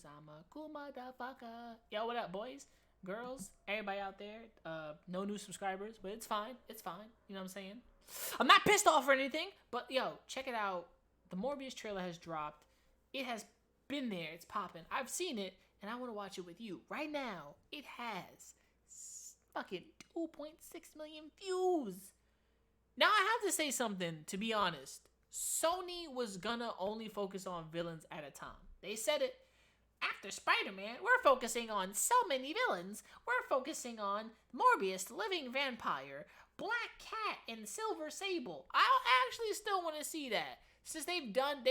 Cause I'm a cool motherfucker. Yo, what up, boys, girls, everybody out there? No new subscribers, but it's fine. It's fine. You know what I'm saying? I'm not pissed off or anything, but yo, check it out. The Morbius trailer has dropped. It has been there. It's popping. I've seen it, and I want to watch it with you right now. It has fucking 2.6 million views. Now I have to say something, to be honest. Sony was gonna only focus on villains at a time. They said it after Spider-Man. We're focusing on so many villains. We're focusing on Morbius, the living vampire, Black Cat, and Silver Sable. I actually still want to see that, since they've done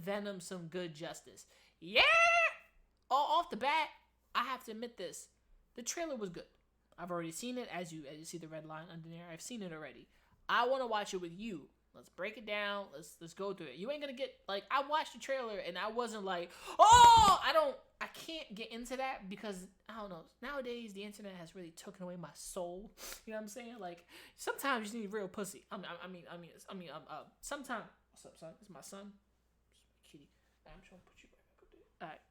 Venom some good justice. Yeah. Off the bat, I have to admit this: the trailer was good. I've already seen it, as you see the red line under there. I've seen it already. I want to watch it with you. Let's break it down. Let's go through it. You ain't gonna get like, I watched the trailer and I wasn't like, oh, I can't get into that, because I don't know. Nowadays the internet has really taken away my soul. You know what I'm saying? Like, sometimes you just need real pussy. Sometimes. What's up, son? It's my son. It's my kitty. I'm trying to put you back up there. All right.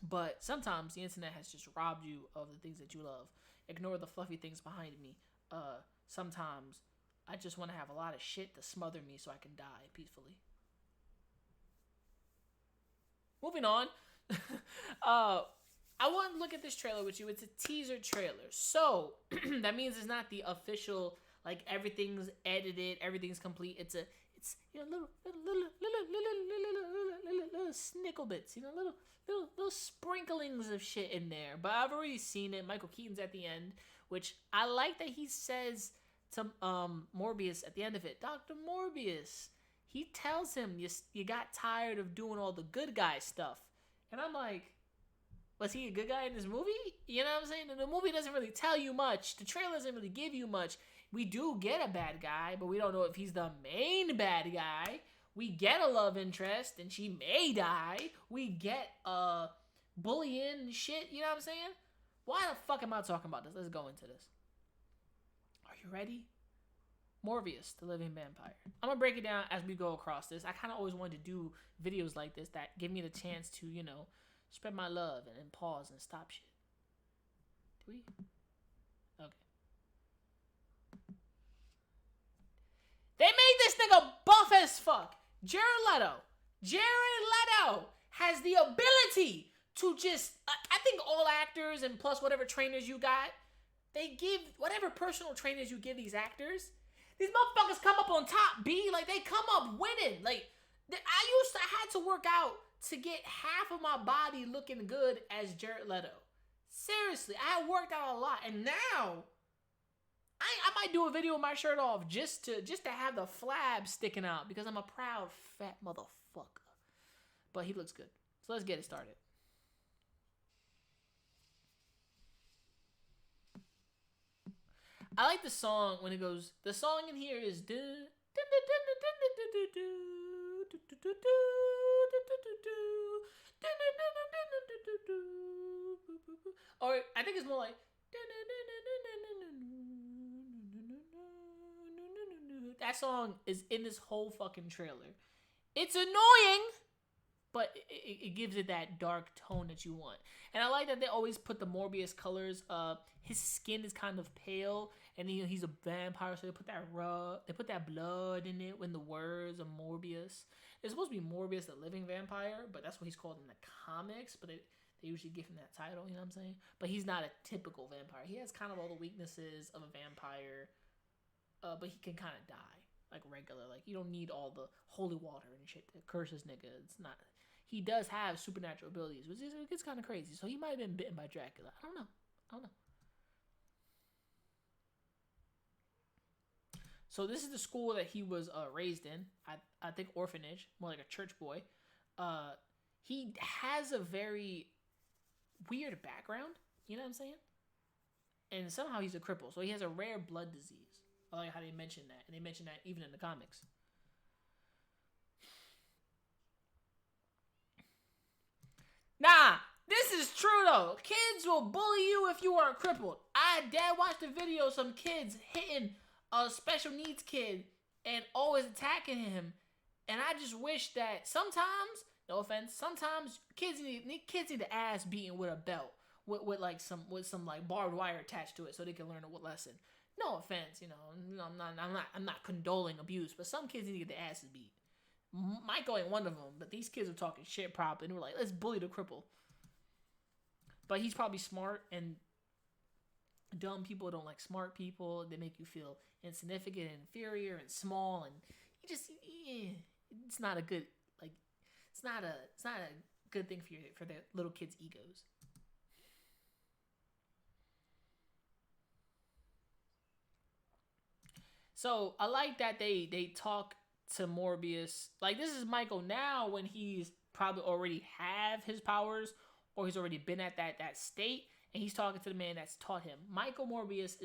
But sometimes the internet has just robbed you of the things that you love. Ignore the fluffy things behind me. Sometimes I just want to have a lot of shit to smother me so I can die peacefully. Moving on. I want to look at this trailer with you. It's a teaser trailer. So, that means it's not the official, like, everything's edited, everything's complete. It's little snickle bits, little sprinklings of shit in there. But I've already seen it. Michael Keaton's at the end, which I like that he says to Morbius at the end of it, Dr. Morbius. He tells him, you got tired of doing all the good guy stuff. And I'm like, was he a good guy in this movie? You know what I'm saying? And the movie doesn't really tell you much. The trailer doesn't really give you much. We do get a bad guy, but we don't know if he's the main bad guy. We get a love interest, and she may die. We get bullying and shit. You know what I'm saying? Why the fuck am I talking about this? Let's go into this. Are you ready? Morbius, the living vampire. I'm going to break it down as we go across this. I kind of always wanted to do videos like this that give me the chance to, spread my love and then pause and stop shit. Do we? Okay. They made this nigga buff as fuck. Jared Leto has the ability to just, I think all actors and plus whatever trainers you got, they give, whatever personal trainers you give these actors, these motherfuckers come up on top, B. Like, they come up winning. Like, I had to work out to get half of my body looking good as Jared Leto. Seriously, I had worked out a lot, and now I might do a video with my shirt off just to have the flab sticking out, because I'm a proud fat motherfucker. But he looks good. So let's get it started. I like the song when it goes. The song in here is or I think it's more like that song is in this whole fucking trailer. It's annoying, but it gives it that dark tone that you want. And I like that they always put the Morbius colors. His skin is kind of pale, and he's a vampire, so they put that blood in it when the words of Morbius. It's supposed to be Morbius, the living vampire, but that's what he's called in the comics. But they usually give him that title, you know what I'm saying? But he's not a typical vampire. He has kind of all the weaknesses of a vampire, but he can kind of die like regular. Like, you don't need all the holy water and shit to curse this nigga. It's not. He does have supernatural abilities, which is, it's kind of crazy. So he might have been bitten by Dracula. I don't know. So this is the school that he was raised in. I think orphanage, more like a church boy. He has a very weird background. You know what I'm saying? And somehow he's a cripple. So he has a rare blood disease. I like how they mention that. And they mention that even in the comics. Nah, this is true though. Kids will bully you if you are crippled. Dad watched a video of some kids hitting a special needs kid and always attacking him. And I just wish that sometimes, No offense. Sometimes kids need the ass beaten with a belt with like some like barbed wire attached to it so they can learn a lesson. No offense, I'm not condoling abuse, but some kids need to get their asses beat. Michael ain't one of them, but these kids are talking shit probably, and we're like, let's bully the cripple. But he's probably smart, and dumb people don't like smart people. They make you feel insignificant and inferior and small, and it's not a good like it's not a good thing for the little kids' egos. So I like that they talk to Morbius. Like this is Michael now when he's probably already have his powers or he's already been at that state and he's talking to the man that's taught him. Michael Morbius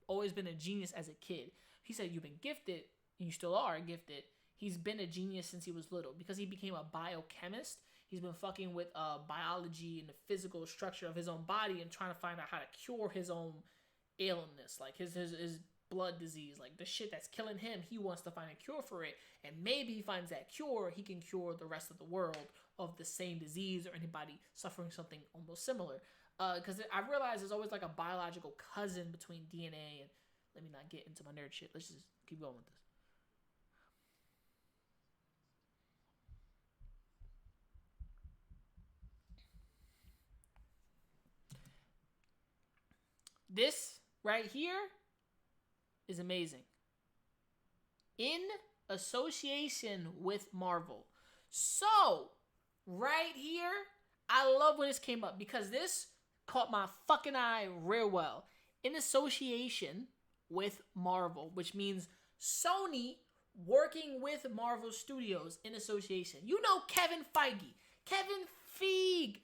always been a genius as a kid. He said you've been gifted and you still are gifted. He's been a genius since he was little because he became a biochemist. He's been fucking with biology and the physical structure of his own body and trying to find out how to cure his own illness, like his blood disease, like the shit that's killing him. He wants to find a cure for it, and maybe he finds that cure, he can cure the rest of the world of the same disease or anybody suffering something almost similar. Because I realize there's always like a biological cousin between DNA and let me not get into my nerd shit. Let's just keep going with this. This right here is amazing. In association with Marvel. So, right here, I love when this came up because this caught my fucking eye real well. In association with Marvel, which means Sony working with Marvel Studios in association. You know Kevin Feige. Kevin Feige.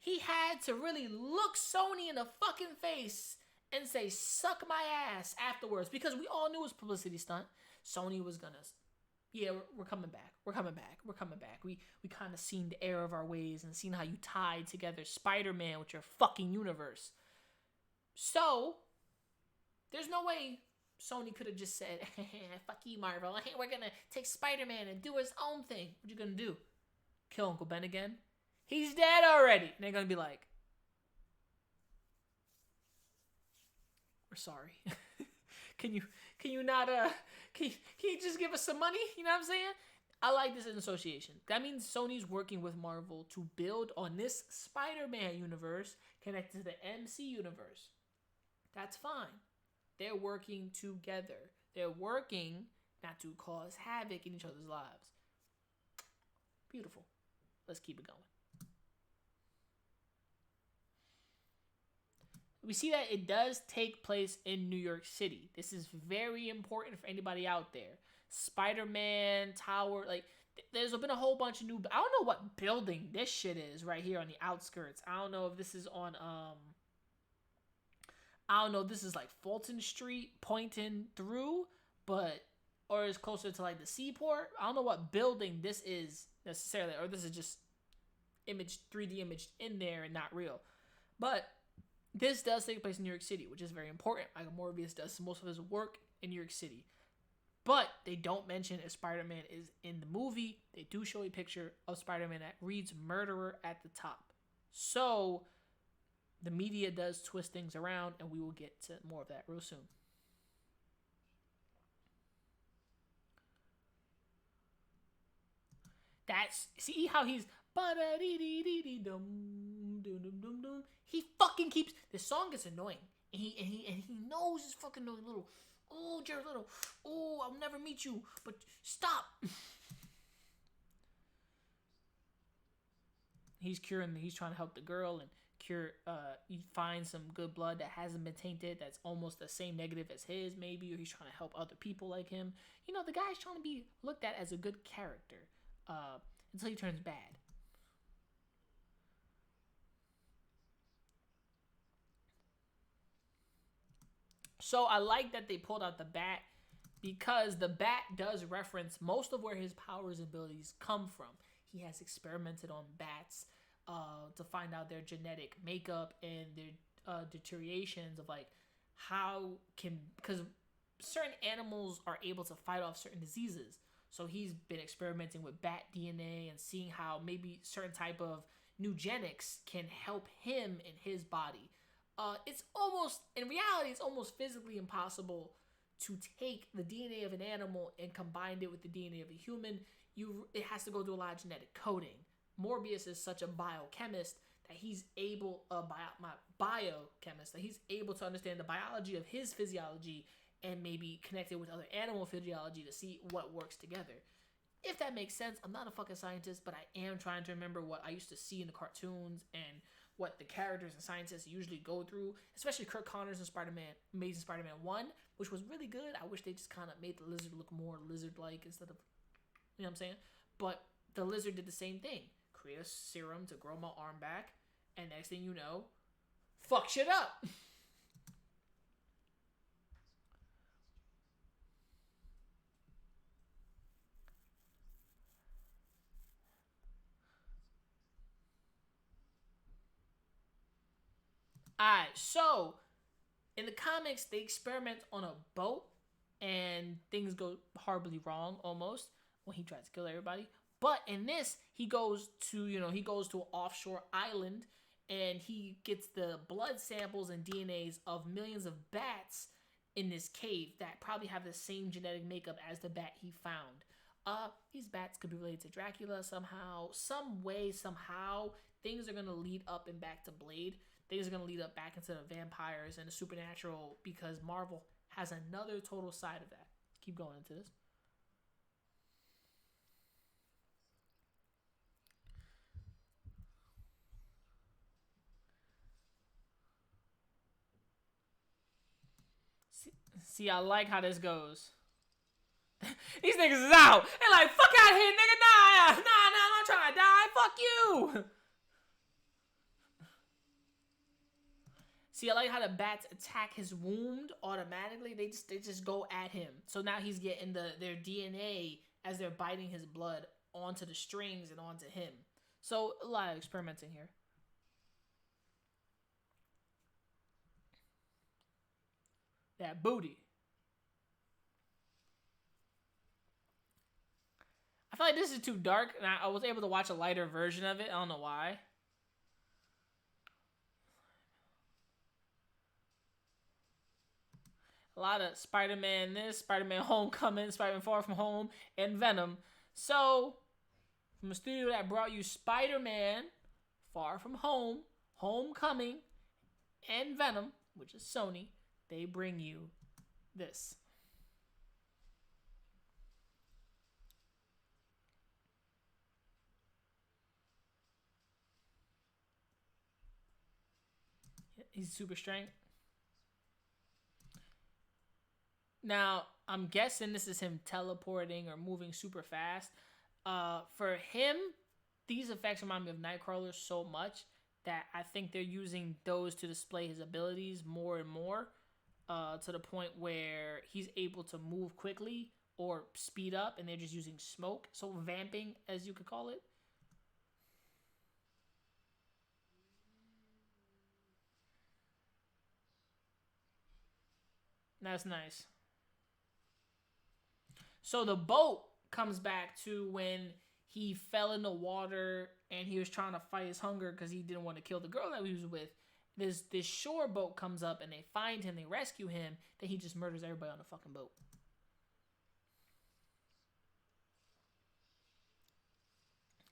He had to really look Sony in the fucking face and say, suck my ass afterwards. Because we all knew it was publicity stunt. Sony was gonna, yeah, we're coming back. We're coming back. We're coming back. We kind of seen the error of our ways and seen how you tied together Spider-Man with your fucking universe. So, there's no way Sony could have just said, fuck you, Marvel. We're gonna take Spider-Man and do his own thing. What you gonna do? Kill Uncle Ben again? He's dead already. And they're gonna be like, we're sorry. can you not can you just give us some money? You know what I'm saying? I like this in association. That means Sony's working with Marvel to build on this Spider-Man universe connected to the MC universe. That's fine. They're working together. They're working not to cause havoc in each other's lives. Beautiful. Let's keep it going. We see that it does take place in New York City. This is very important for anybody out there. Spider-Man, Tower, like, there's been a whole bunch of new... I don't know what building this shit is right here on the outskirts. I don't know if this is on, I don't know if this is like Fulton Street pointing through, but... Or is closer to like the seaport. I don't know what building this is necessarily. Or this is just 3D imaged in there and not real. But... this does take place in New York City, which is very important. Michael Morbius does most of his work in New York City. But they don't mention if Spider-Man is in the movie. They do show a picture of Spider-Man that reads murderer at the top. So, the media does twist things around, and we will get to more of that real soon. See how he's... He fucking keeps... This song gets annoying. And he knows it's fucking annoying. Little... Oh, Jared Little. Oh, I'll never meet you. But stop. He's trying to help the girl and cure... he finds some good blood that hasn't been tainted. That's almost the same negative as his, maybe. Or he's trying to help other people like him. You know, the guy's trying to be looked at as a good character. Until he turns bad. So I like that they pulled out the bat because the bat does reference most of where his powers and abilities come from. He has experimented on bats to find out their genetic makeup and their deteriorations of like because certain animals are able to fight off certain diseases. So he's been experimenting with bat DNA and seeing how maybe certain type of eugenics can help him in his body. It's almost, in reality, it's almost physically impossible to take the DNA of an animal and combine it with the DNA of a human. It has to go through a lot of genetic coding. Morbius is such a biochemist that he's able, biochemist, that he's able to understand the biology of his physiology and maybe connect it with other animal physiology to see what works together. If that makes sense, I'm not a fucking scientist, but I am trying to remember what I used to see in the cartoons and what the characters and scientists usually go through, especially Kirk Connors in Spider-Man, Amazing Spider-Man 1, which was really good. I wish they just kind of made the lizard look more lizard-like instead of, you know what I'm saying? But the lizard did the same thing. Create a serum to grow my arm back, and next thing you know, fuck shit up. Alright, so in the comics, they experiment on a boat and things go horribly wrong almost when he tries to kill everybody. But in this, he goes to, he goes to an offshore island and he gets the blood samples and DNAs of millions of bats in this cave that probably have the same genetic makeup as the bat he found. These bats could be related to Dracula somehow, some way, somehow. Things are gonna lead up and back to Blade. Things are gonna lead up back into the vampires and the supernatural because Marvel has another total side of that. Keep going into this. See, I like how this goes. These niggas is out. They like, fuck out here, nigga. Nah, I'm not trying to die. Fuck you. See, I like how the bats attack his wound automatically. They just go at him. So now he's getting their DNA as they're biting his blood onto the strings and onto him. So a lot of experimenting here. That booty. I feel like this is too dark, and I was able to watch a lighter version of it. I don't know why. A lot of Spider-Man this, Spider-Man Homecoming, Spider-Man Far From Home, and Venom. So, from a studio that brought you Spider-Man, Far From Home, Homecoming, and Venom, which is Sony, they bring you this. He's super strength. Now, I'm guessing this is him teleporting or moving super fast. For him, these effects remind me of Nightcrawler so much that I think they're using those to display his abilities more and more, to the point where he's able to move quickly or speed up, and they're just using smoke. So vamping, as you could call it. That's nice. So the boat comes back to when he fell in the water and he was trying to fight his hunger because he didn't want to kill the girl that he was with. This shore boat comes up and they find him, they rescue him, then he just murders everybody on the fucking boat.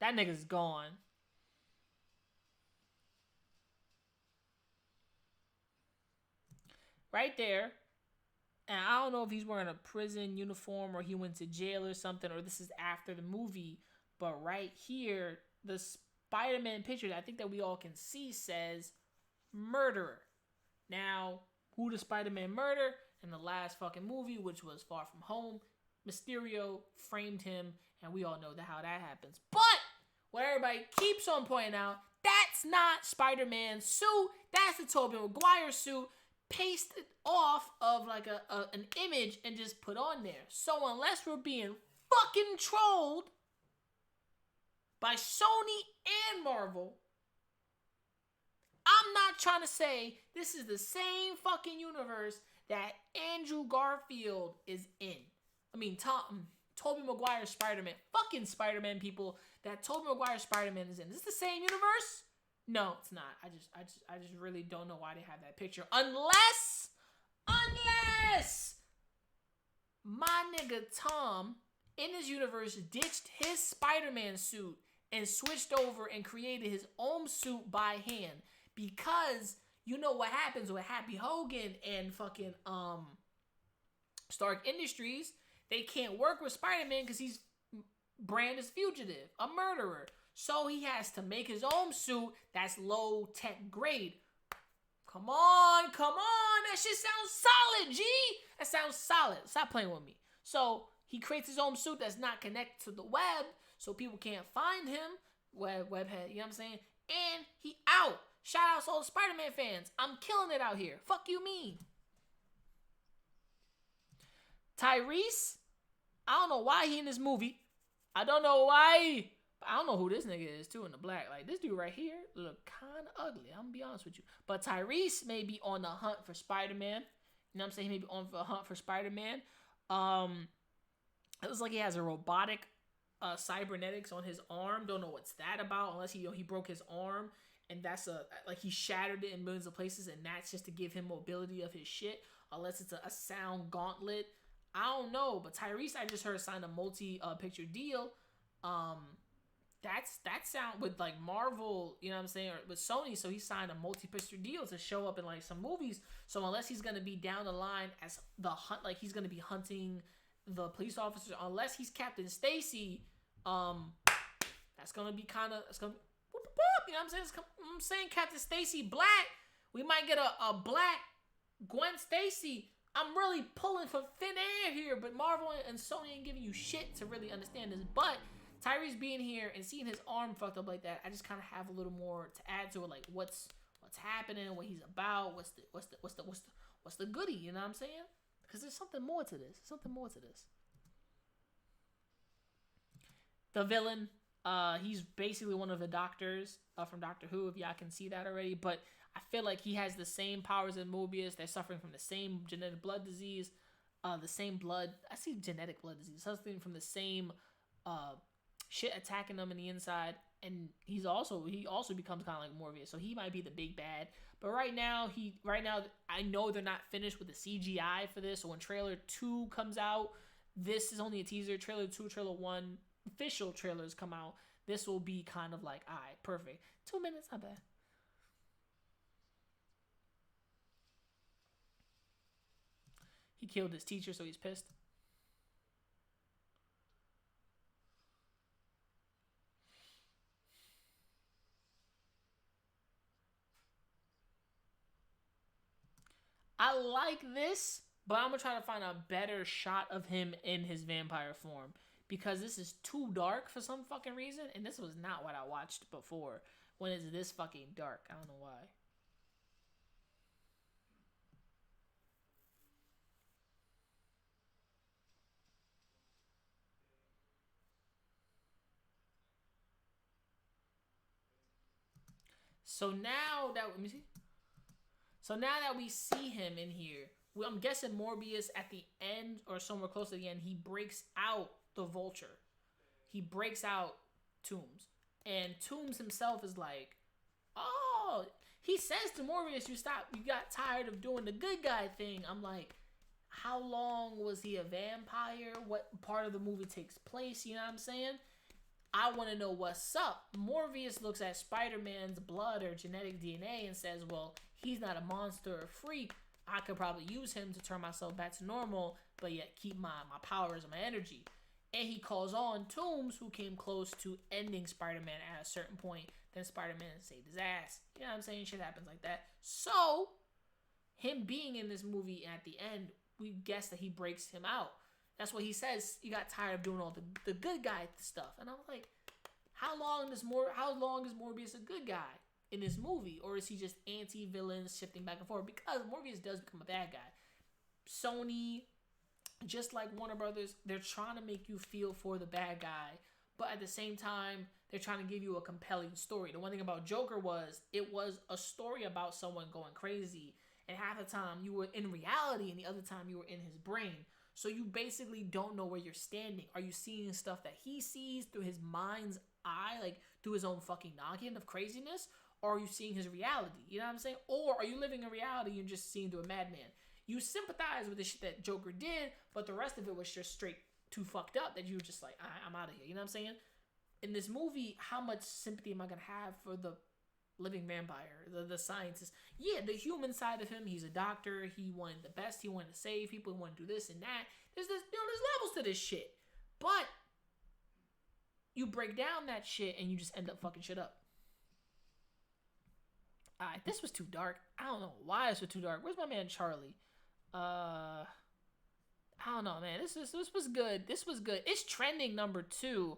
That nigga's gone. Right there. And I don't know if he's wearing a prison uniform or he went to jail or something, or this is after the movie. But right here, the Spider-Man picture that I think that we all can see says murderer. Now, who does Spider-Man murder? In the last fucking movie, which was Far From Home, Mysterio framed him, and we all know how that happens. But what everybody keeps on pointing out, that's not Spider-Man's suit. That's the Tobey Maguire suit pasted off of like an image and just put on there. So unless we're being fucking trolled by Sony and Marvel, I'm not trying to say this is the same fucking universe that Andrew Garfield is in. I mean, Tobey Maguire Spider-Man. Fucking Spider-Man people that Tobey Maguire Spider-Man is in. Is this the same universe? No, it's not. I just really don't know why they have that picture. Unless my nigga Tom in his universe ditched his Spider-Man suit and switched over and created his own suit by hand. Because you know what happens with Happy Hogan and fucking Stark Industries. They can't work with Spider-Man because he's brand is fugitive, a murderer. So he has to make his own suit that's low tech grade. Come on. That shit sounds solid, G. That sounds solid. Stop playing with me. So he creates his own suit that's not connected to the web, so people can't find him. Webhead, you know what I'm saying? And he out. Shout out to all the Spider-Man fans. I'm killing it out here. Fuck you mean. Tyrese, I don't know why he in this movie. I don't know why. But I don't know who this nigga is too in the black. Like this dude right here look kind of ugly. I'm gonna be honest with you. But Tyrese may be on the hunt for Spider-Man. You know what I'm saying? He may be on the hunt for Spider-Man. It looks like he has a robotic cybernetics on his arm. Don't know what's that about unless he broke his arm and that's like he shattered it in millions of places and that's just to give him mobility of his shit. Unless it's a sound gauntlet. I don't know. But Tyrese, I just heard sign a multi-picture deal. That sound with like Marvel, you know what I'm saying, or with Sony, so he signed a multi-picture deal to show up in like some movies. So unless he's gonna be down the line as the hunt, like he's gonna be hunting the police officers, unless he's Captain Stacy, that's gonna be kind of, it's gonna, you know what I'm saying? I'm saying Captain Stacy black. We might get a black Gwen Stacy. I'm really pulling for thin air here, but Marvel and Sony ain't giving you shit to really understand this, but. Tyrese being here and seeing his arm fucked up like that, I just kind of have a little more to add to it, like what's happening, what he's about, what's the goodie, you know what I'm saying? Because there's something more to this. The villain, he's basically one of the doctors from Doctor Who, if y'all can see that already, but I feel like he has the same powers as Morbius. They're suffering from the same genetic blood disease, I see genetic blood disease, suffering from the same shit attacking them in the inside, and he also becomes kind of like Morbius, so he might be the big bad. But right now I know they're not finished with the CGI for this, so when trailer 2 comes out, this is only a teaser. Trailer 2, trailer 1, official trailers come out, this will be kind of like, alright, perfect. 2 minutes, not bad. He killed his teacher, so he's pissed. I like this, but I'm going to try to find a better shot of him in his vampire form. Because this is too dark for some fucking reason. And this was not what I watched before. When it's this fucking dark. I don't know why. So now that... Let me see. So now that we see him in here, I'm guessing Morbius at the end or somewhere close to the end, he breaks out the Vulture. He breaks out Toomes. And Toomes himself is like, oh, he says to Morbius, you got tired of doing the good guy thing. I'm like, how long was he a vampire? What part of the movie takes place? You know what I'm saying? I want to know what's up. Morbius looks at Spider-Man's blood or genetic DNA and says, well, he's not a monster or freak. I could probably use him to turn myself back to normal, but yet keep my powers and my energy. And he calls on Toomes, who came close to ending Spider-Man at a certain point. Then Spider-Man saved his ass. You know what I'm saying? Shit happens like that. So, him being in this movie at the end, we guess that he breaks him out. That's what he says. You got tired of doing all the good guy stuff. And I'm like, how long is Morbius a good guy in this movie? Or is he just anti-villains shifting back and forth? Because Morbius does become a bad guy. Sony, just like Warner Brothers, they're trying to make you feel for the bad guy. But at the same time, they're trying to give you a compelling story. The one thing about Joker was, it was a story about someone going crazy. And half the time you were in reality and the other time you were in his brain. So you basically don't know where you're standing. Are you seeing stuff that he sees through his mind's eye, like through his own fucking noggin of craziness? Or are you seeing his reality? You know what I'm saying? Or are you living a reality and just seeing through a madman? You sympathize with the shit that Joker did, but the rest of it was just straight too fucked up that you were just like, I'm out of here. You know what I'm saying? In this movie, how much sympathy am I going to have for the living vampire, the scientist? Yeah, the human side of him, he's a doctor. He wanted the best. He wanted to save people. He wanted to do this and that. There's levels to this shit. But you break down that shit and you just end up fucking shit up. Alright, this was too dark. I don't know why this was too dark. Where's my man Charlie? I don't know, man. This was good. This was good. It's trending number 2,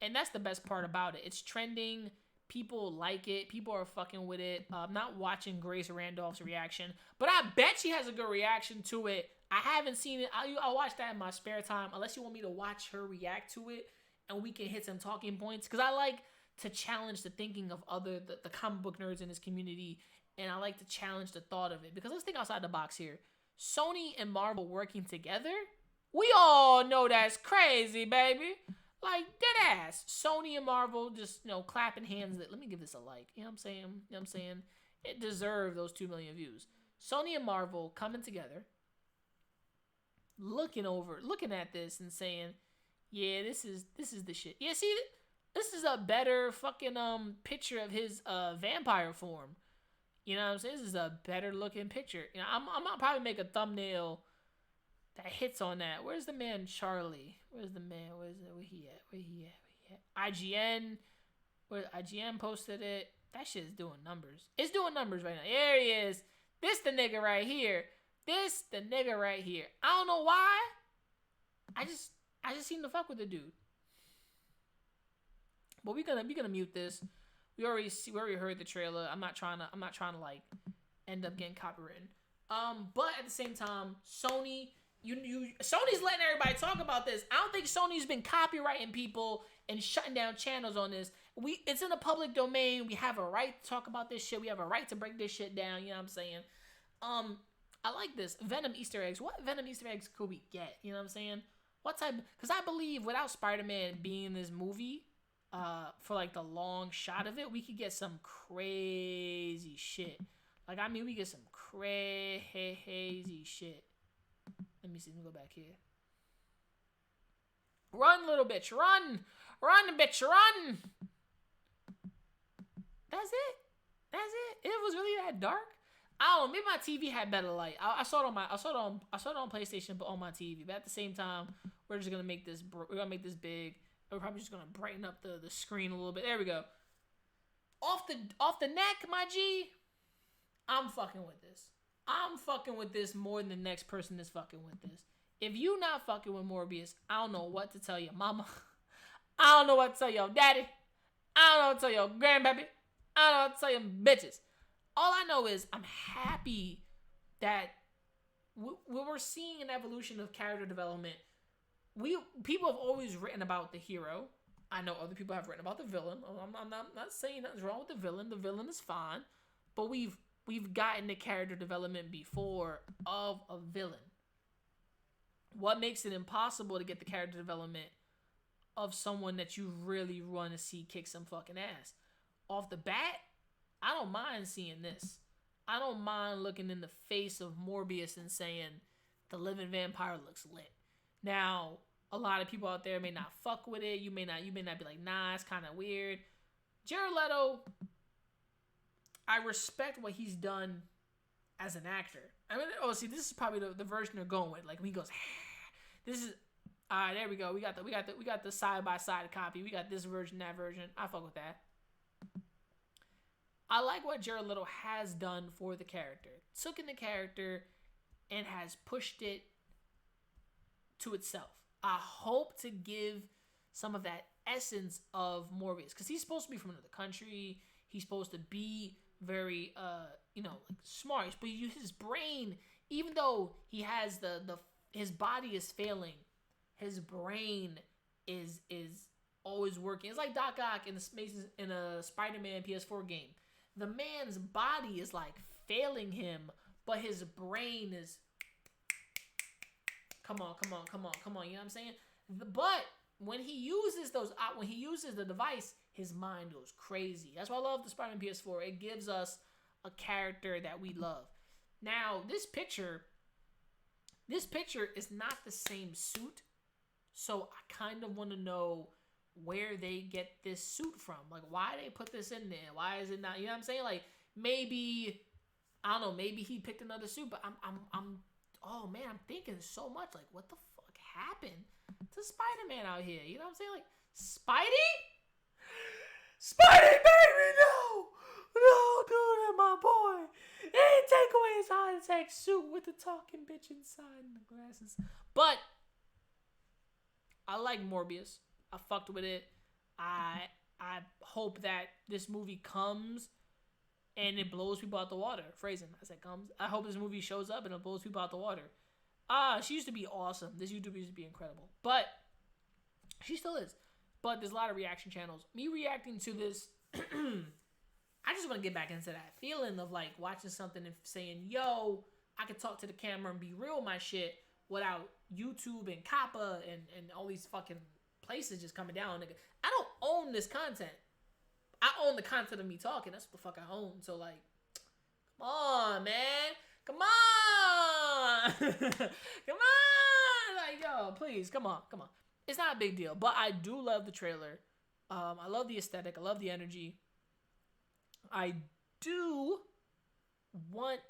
and that's the best part about it. It's trending. People like it. People are fucking with it. I'm not watching Grace Randolph's reaction, but I bet she has a good reaction to it. I haven't seen it. I'll watch that in my spare time, unless you want me to watch her react to it, and we can hit some talking points. Because I like to challenge the thinking of the comic book nerds in this community, and I like to challenge the thought of it. Because let's think outside the box here. Sony and Marvel working together? We all know that's crazy, baby. Like, dead ass. Sony and Marvel just, clapping hands. Let me give this a like. You know what I'm saying? It deserved those 2 million views. Sony and Marvel coming together, looking at this and saying, yeah, this is the shit. Yeah, see, this is a better fucking picture of his vampire form. You know what I'm saying? This is a better looking picture. I'm gonna probably make a thumbnail that hits on that. Where's the man Charlie? Where's the man? Where he at? IGN. Where IGN posted it. That shit is doing numbers. It's doing numbers right now. There he is. This the nigga right here. I don't know why. I just seem to fuck with the dude. But we're gonna mute this. We already heard the trailer. I'm not trying to like end up getting copywritten. But at the same time, Sony's letting everybody talk about this. I don't think Sony's been copywriting people and shutting down channels on this. It's in the public domain. We have a right to talk about this shit. We have a right to break this shit down. You know what I'm saying? I like this. Venom Easter eggs. What Venom Easter eggs could we get? You know what I'm saying? What type? Because I believe without Spider-Man being in this movie, for like the long shot of it, we could get some crazy shit. Like, I mean, we get some crazy shit. Let me see. Let me go back here. Run, little bitch. Run, bitch. Run. That's it. It was really that dark. I don't know. Maybe my TV had better light. I saw it on PlayStation, but on my TV. But at the same time, we're just gonna make this. We're gonna make this big. We're probably just gonna brighten up the screen a little bit. There we go. Off the neck, my G. I'm fucking with this. I'm fucking with this more than the next person that's fucking with this. If you not fucking with Morbius, I don't know what to tell your mama. I don't know what to tell your daddy. I don't know what to tell your grandpappy. I don't know what to tell your bitches. All I know is I'm happy that we're seeing an evolution of character development. People have always written about the hero. I know other people have written about the villain. I'm not saying nothing's wrong with the villain. The villain is fine, but we've gotten the character development before of a villain. What makes it impossible to get the character development of someone that you really want to see kick some fucking ass? Off the bat, I don't mind seeing this. I don't mind looking in the face of Morbius and saying the living vampire looks lit. Now, a lot of people out there may not fuck with it. You may not be like, nah, it's kind of weird. Jared Leto, I respect what he's done as an actor. I mean, see, this is probably the version they're going with. Like when he goes, this is there we go. We got the side by side copy. We got this version, that version. I fuck with that. I like what Jared Leto has done for the character. Took in the character and has pushed it to itself. I hope to give some of that essence of Morbius, because he's supposed to be from another country. He's supposed to be very, smart. But his brain, even though he has his body is failing, his brain is always working. It's like Doc Ock in a Spider-Man PS4 game. The man's body is like failing him, but his brain is Come on, come on, come on, come on. You know what I'm saying? But when he uses when he uses the device, his mind goes crazy. That's why I love the Spider-Man PS4. It gives us a character that we love. Now, this picture is not the same suit, so I kind of want to know where they get this suit from. Like, why they put this in there? Why is it not? You know what I'm saying? Like, maybe I don't know. Maybe he picked another suit, but I'm. Oh man, I'm thinking so much. Like, what the fuck happened to Spider-Man out here? You know what I'm saying? Like, Spidey, baby, no, dude, my boy. Hey, take away his high-tech suit with the talking bitch inside and the glasses. But I like Morbius. I fucked with it. I hope that this movie comes and it blows people out the water. Phrasing, I said comes. I hope this movie shows up and it blows people out the water. She used to be awesome. This YouTuber used to be incredible. But she still is. But there's a lot of reaction channels. Me reacting to this, I just want to get back into that feeling of like watching something and saying, yo, I can talk to the camera and be real with my shit without YouTube and Kappa and all these fucking places just coming down, nigga. I don't own this content. I own the content of me talking. That's what the fuck I own. So, like, come on, man. Come on. Come on. Like, yo, please, come on. It's not a big deal. But I do love the trailer. I love the aesthetic. I love the energy. I do want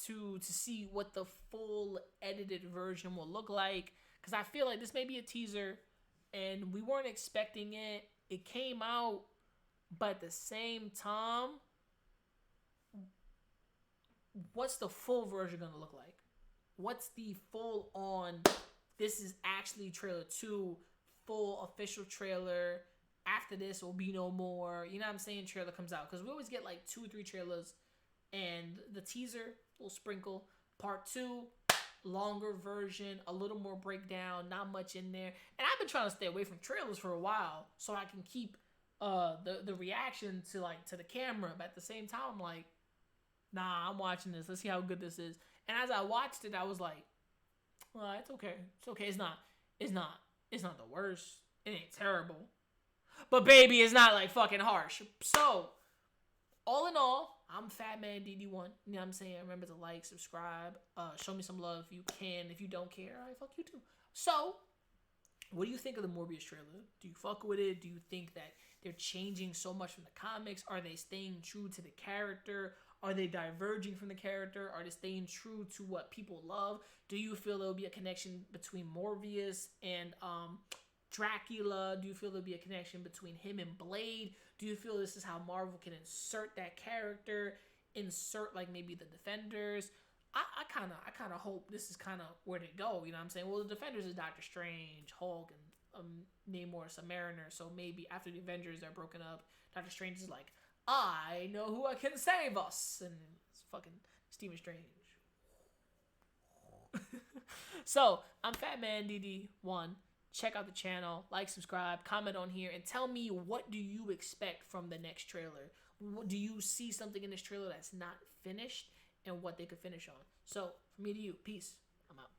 to see what the full edited version will look like. Because I feel like this may be a teaser. And we weren't expecting it. It came out. But at the same time, what's the full version going to look like? What's the full on, this is actually trailer 2, full official trailer. After this will be no more. You know what I'm saying? Trailer comes out. Because we always get like 2 or 3 trailers. And the teaser, little sprinkle. Part 2, longer version, a little more breakdown, not much in there. And I've been trying to stay away from trailers for a while. So I can keep the reaction to the camera, but at the same time I'm like, nah, I'm watching this, let's see how good this is. And as I watched it, I was like, well, it's okay, it's not the worst, it ain't terrible, but baby, it's not like fucking harsh. So all in all, I'm Fat Man DD1. You know what I'm saying? Remember to like, subscribe, show me some love if you can. If you don't care, I fuck you too. So what do you think of the Morbius trailer? Do you fuck with it? Do you think that they're changing so much from the comics? Are they staying true to the character? Are they diverging from the character? Are they staying true to what people love? Do you feel there will be a connection between Morbius and Dracula? Do you feel there'll be a connection between him and Blade? Do you feel this is how Marvel can insert that character? Insert like maybe the Defenders? I kind of hope this is kind of where they go. You know what I'm saying? Well, the Defenders is Doctor Strange, Hulk, and Namor, Submariner. So maybe after the Avengers are broken up, Doctor Strange is like, I know who can save us, and it's fucking Stephen Strange. So I'm Fat Man DD1. Check out the channel, like, subscribe, comment on here, and tell me, what do you expect from the next trailer? Do you see something in this trailer that's not finished, and what they could finish on? So from me to you, peace. I'm out.